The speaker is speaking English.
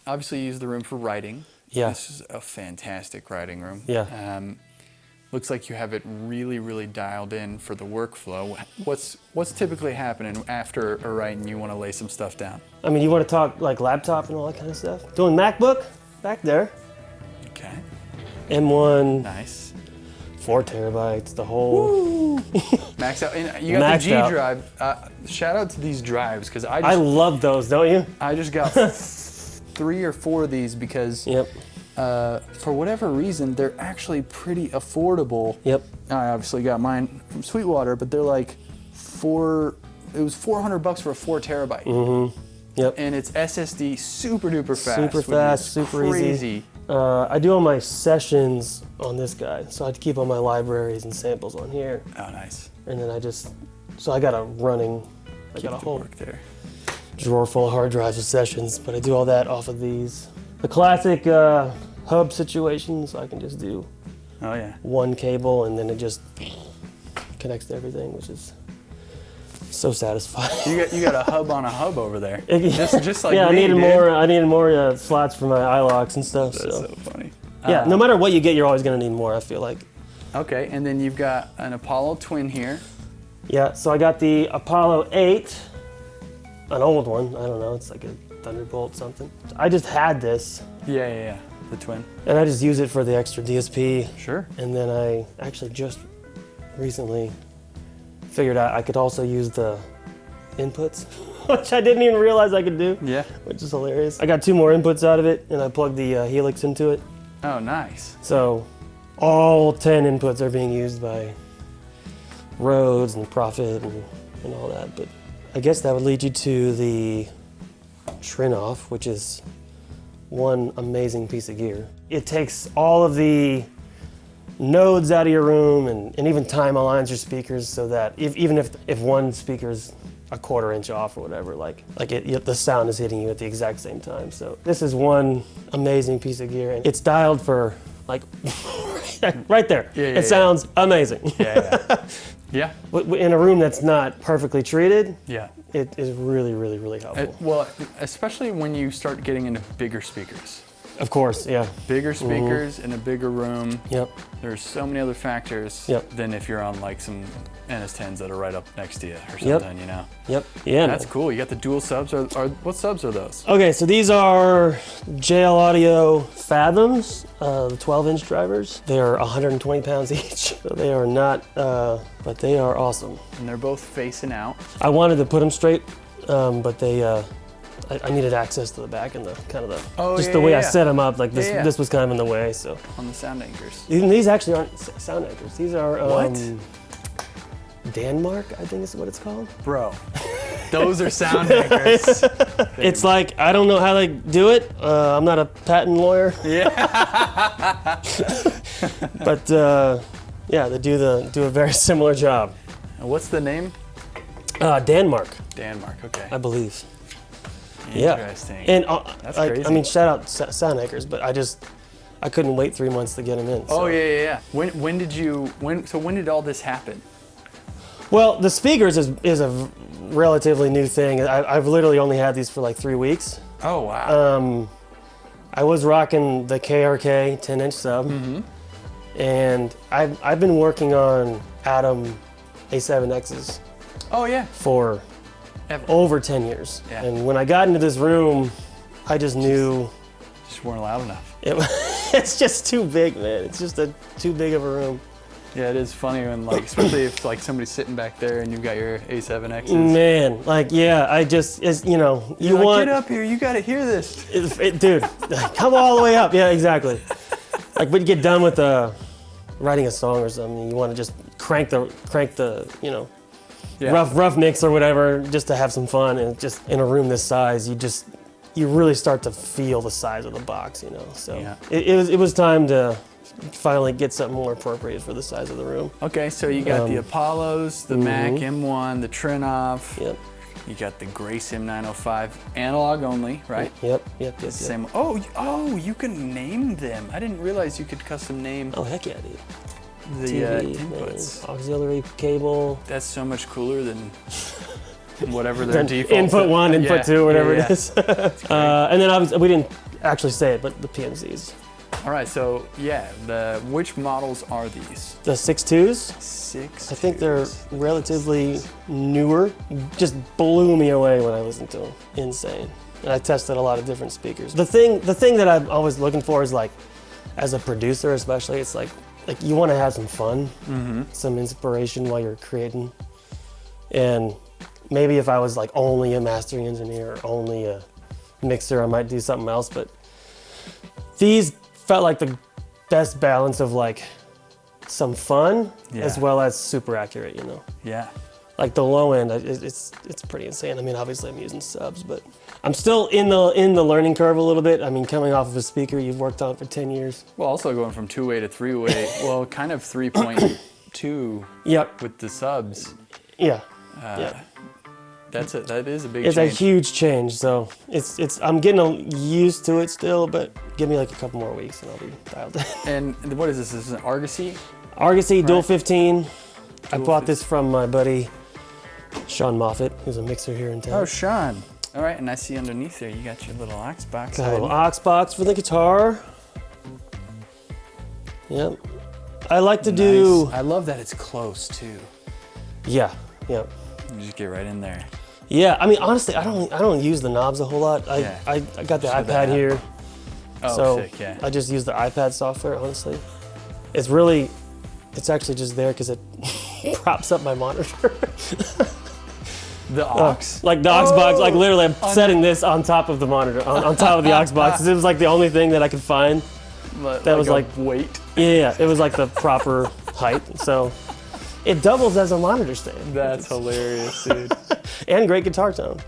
Obviously, you use the room for writing. Yeah. This is a fantastic writing room. Yeah. Looks like you have it really, really dialed in for the workflow. What's typically happening after a write and you want to lay some stuff down? I mean, you want to talk like laptop and all that kind of stuff? Doing MacBook back there. Okay. M1. Nice. 4 terabytes, the whole. Max out. And you got Maxed the G out. drive. Shout out to these drives because I love those, don't you? I just got 3 or 4 of these because Yep. for whatever reason they're actually pretty affordable. Yep. I obviously got mine from Sweetwater, but they're like it was $400 for a 4 terabyte. Mm-hmm. Yep. And it's SSD super duper fast. Super which fast, is super crazy. easy. I do all my sessions on this guy, so I have to keep all my libraries and samples on here. Oh, nice. And then I got a whole work there. drawer full of hard drives with sessions, but I do all that off of these. The classic hub situation, so I can just do Oh yeah. one cable and then it just connects to everything, which is so satisfying. You got a hub on a hub over there. Just like yeah, me, I needed more slots for my iLocks and stuff. That's so funny. Yeah, no matter what you get, you're always gonna need more, I feel like. Okay, and then you've got an Apollo twin here. Yeah, so I got the Apollo 8, an old one. I don't know, it's like a Thunderbolt something. I just had this. Yeah. The twin. And I just use it for the extra DSP. Sure. And then I actually just recently figured out I could also use the inputs, which I didn't even realize I could do. Yeah. Which is hilarious. I got 2 more inputs out of it, and I plugged the Helix into it. Oh, nice. So all 10 inputs are being used by Rhodes and Prophet and all that. But I guess that would lead you to the Trinoff, which is one amazing piece of gear. It takes all of the nodes out of your room and even time aligns your speakers so that even if one speaker's a 1/4 inch off or whatever, the sound is hitting you at the exact same time. So this is one amazing piece of gear, and it's dialed for like right there. Yeah, it sounds amazing. Yeah. In a room that's not perfectly treated, Yeah. it is really, really, really helpful. Well, especially when you start getting into bigger speakers. Of course, yeah. Bigger speakers in a bigger room. Yep. There's so many other factors than if you're on like some NS10s that are right up next to you or something, you know? Yep. Yeah. That's cool. You got the dual subs. What subs are those? Okay, so these are JL Audio Fathoms, the 12-inch drivers. They are 120 pounds each. So they are not, but they are awesome. And they're both facing out. I wanted to put them straight, but they, I needed access to the back and the way I set them up. Like this was kind of in the way. So on the sound anchors. These actually aren't sound anchors. These are what? Denmark, I think is what it's called. Bro, those are sound anchors. It's like, I don't know how they do it. I'm not a patent lawyer. Yeah. But yeah, they do a very similar job. And what's the name? Denmark. Denmark, okay. I believe. Interesting. Yeah. And that's crazy. I mean, shout out sound anchors, but I couldn't wait 3 months to get them in. So. Oh yeah. When did all this happen? Well, the speakers is a relatively new thing. I've literally only had these for like 3 weeks. Oh wow. I was rocking the KRK 10-inch sub, and I've been working on Atom A7Xs. Oh yeah. For over 10 years. Yeah. And when I got into this room, I just knew. Just weren't loud enough. It's just too big, man. It's just too big of a room. Yeah, it is funny when especially if somebody's sitting back there and you've got your A7Xs. Man, you want. Get up here, you gotta hear this. Dude, come all the way up. Yeah, exactly. But you get done with writing a song or something, you want to just crank the rough mix or whatever, just to have some fun. And just in a room this size, you really start to feel the size of the box, So it was time to finally get something more appropriate for the size of the room. Okay, so you got the Apollos, the Mac M1, the Trinoff. Yep. You got the Grace M905, analog only, right? Yep. Same. Oh, you can name them. I didn't realize you could custom name. Oh heck yeah, dude. The TV, inputs. auxiliary cable. That's so much cooler than whatever their Then default input 1, input Yeah, 2, whatever yeah, it is. And then obviously, we didn't actually say it, but the PMCs. All right, so yeah, which models are these? The 6.2s, 6. I think they're relatively newer. Just blew me away when I listened to them. Insane. And I tested a lot of different speakers. The thing that I'm always looking for is like, as a producer especially, it's like you want to have some fun, some inspiration while you're creating. And maybe if I was like only a mastering engineer or only a mixer, I might do something else. But these felt like the best balance of like some fun as well as super accurate, you know? Yeah. Like the low end, it's pretty insane. I mean, obviously I'm using subs, but I'm still in the learning curve a little bit. I mean, coming off of a speaker you've worked on for 10 years. Well, also going from 2-way to 3-way, well, kind of 3.2 Yep. with the subs. Yeah. That is a big It's change. a huge change, so I'm getting used to it still, but give me like a couple more weeks and I'll be dialed in. And what is this? This is an Argosy? Argosy Dual Right. 15. I Dual bought this from my buddy Sean Moffat, who's a mixer here in town. Oh, Sean. All right, and I see underneath there you got your little aux box. Got a little aux box for the guitar. Yep. I like to do. I love that it's close too. Yeah. Yeah. You just get right in there. Yeah. I mean, honestly, I don't use the knobs a whole lot. I got the Just with the iPad app. here, Oh, so sick, yeah. I just use the iPad software. Honestly, it's actually just there because it props up my monitor. The aux? Like the aux box, like literally I'm setting this on top of the monitor, on top of the aux box. It was like the only thing that I could find. That was like weight. Yeah, it was like the proper height. So it doubles as a monitor stand. That's hilarious, dude. And great guitar tone.